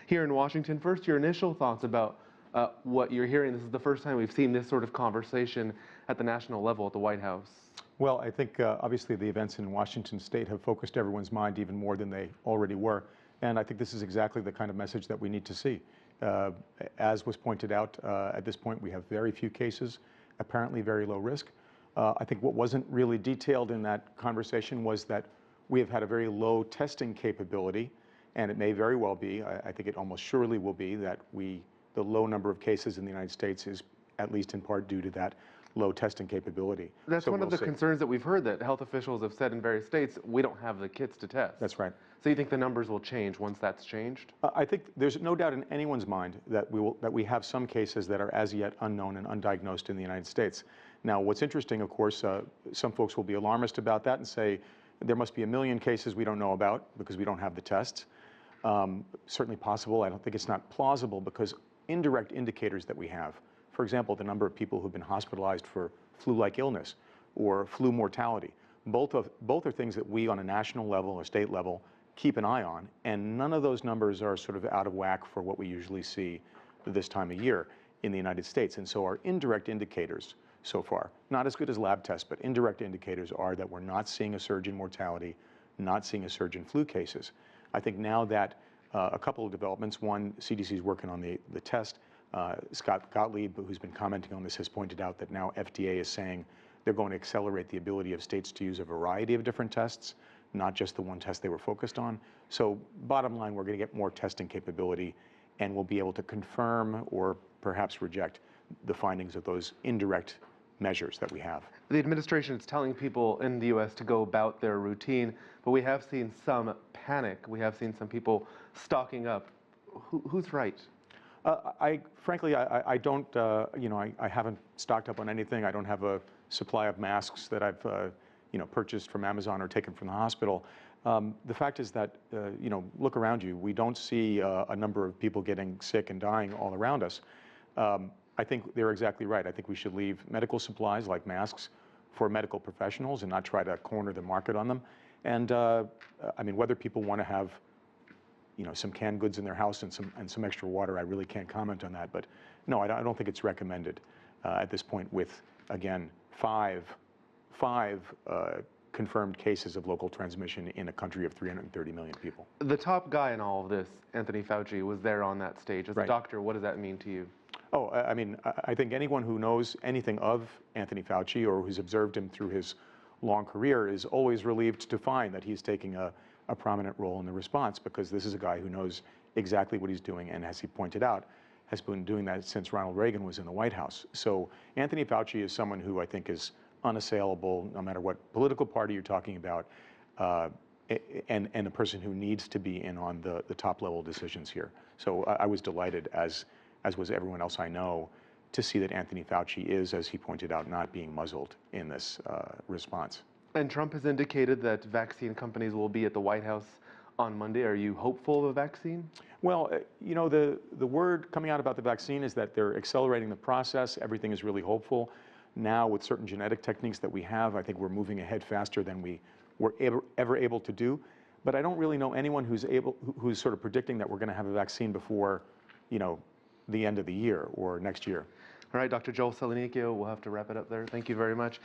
here in Washington. First, your initial thoughts about what you're hearing. This is the first time we've seen this sort of conversation at the national level at the White House. Well, I think obviously the events in Washington state have focused everyone's mind even more than they already were. And I think this is exactly the kind of message that we need to see. As was pointed out, at this point we have very few cases, apparently very low risk. I think what wasn't really detailed in that conversation was that we have had a very low testing capability, and it may very well be, I think it almost surely will be, that the low number of cases in the United States is at least in part due to that low testing capability. That's one of the concerns that we've heard, that health officials have said in various states, we don't have the kits to test. That's right. So you think the numbers will change once that's changed? I think there's no doubt in anyone's mind that we have some cases that are as yet unknown and undiagnosed in the United States. Now, what's interesting, of course, some folks will be alarmist about that and say there must be a million cases we don't know about because we don't have the tests. Certainly possible. I don't think it's not plausible because indirect indicators that we have, for example, the number of people who've been hospitalized for flu-like illness or flu mortality, both are things that we on a national level or state level keep an eye on, and none of those numbers are sort of out of whack for what we usually see this time of year in the United States. And so our indirect indicators so far, not as good as lab tests, but indirect indicators are that we're not seeing a surge in mortality, not seeing a surge in flu cases. I think now that a couple of developments, one, CDC is working on the test. Scott Gottlieb, who's been commenting on this, has pointed out that now FDA is saying they're going to accelerate the ability of states to use a variety of different tests, not just the one test they were focused on. So bottom line, we're going to get more testing capability, and we'll be able to confirm or perhaps reject the findings of those indirect measures that we have. The administration is telling people in the U.S. to go about their routine, but we have seen some panic. We have seen some people stocking up. Who's right? Frankly, I don't, I haven't stocked up on anything. I don't have a supply of masks that I've, purchased from Amazon or taken from the hospital. The fact is that, look around you. We don't see a number of people getting sick and dying all around us. I think they're exactly right. I think we should leave medical supplies like masks for medical professionals and not try to corner the market on them. And I mean, whether people want to have, some canned goods in their house and some extra water, I really can't comment on that. But no, I don't think it's recommended at this point with, again, five confirmed cases of local transmission in a country of 330 million people. The top guy in all of this, Anthony Fauci, was there on that stage. As a doctor, what does that mean to you? Oh, I mean, I think anyone who knows anything of Anthony Fauci or who's observed him through his long career is always relieved to find that he's taking a prominent role in the response, because this is a guy who knows exactly what he's doing, and as he pointed out, has been doing that since Ronald Reagan was in the White House. So Anthony Fauci is someone who I think is unassailable, no matter what political party you're talking about, and a person who needs to be in on the top level decisions here. So I was delighted, as was everyone else I know, to see that Anthony Fauci is, as he pointed out, not being muzzled in this response. And Trump has indicated that vaccine companies will be at the White House on Monday. Are you hopeful of a vaccine? Well, the word coming out about the vaccine is that they're accelerating the process. Everything is really hopeful. Now, with certain genetic techniques that we have, I think we're moving ahead faster than we were ever able to do. But I don't really know anyone who's sort of predicting that we're going to have a vaccine before, the end of the year or next year. All right, Dr. Joel Selanikio, we'll have to wrap it up there. Thank you very much.